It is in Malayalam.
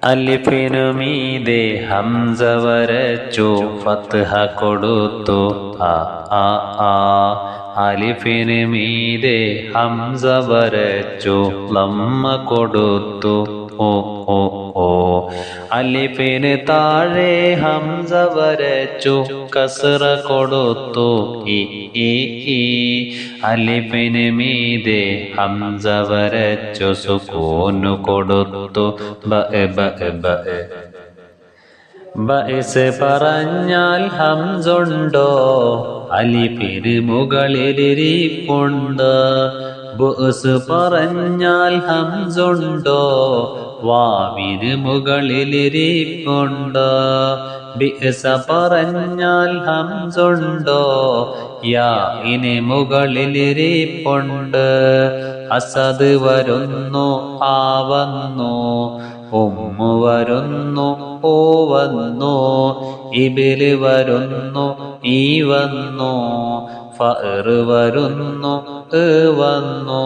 അലിഫിനു മീതെ ഹംസ വരച്ചു ഫത്ഹ കൊടുത്തു അ ആ ആ. അലിഫിന് മീതെ ഹംസ വരച്ചു ലമ്മ കൊടുത്തു ഓ ഓ ഓ. അലിഫിന് താഴെ ഹംസ വരച്ചു കസ്റ കൊടുത്തു ഇ ഇ ഇ. അലിഫിന് മീതെ ഹംസ വരച്ചു സുകൂന് കൊടുത്തു ബ ബ ബ. ബഅസ് പറഞ്ഞാൽ ഹംസുണ്ടോ അലിഫിന് മുകളിലിരിപ്പുണ്ട്. ബുഅ്സ് പറഞ്ഞാൽ ഹംസുണ്ടോ വാവിന് മുകളിലിരിപ്പുണ്ട്. ബിഅ്സ പറഞ്ഞാൽ ഹംസുണ്ടോ യാഇന് മുകളിലിരിപ്പുണ്ട്. അസദ് വരുന്നു ആ വന്നു, ഉമ്മു വരുന്നു ഓ വന്നു, ഇബില് വരുന്നു ഈ വന്നു, ഫഅർ വരുന്നു വന്നു.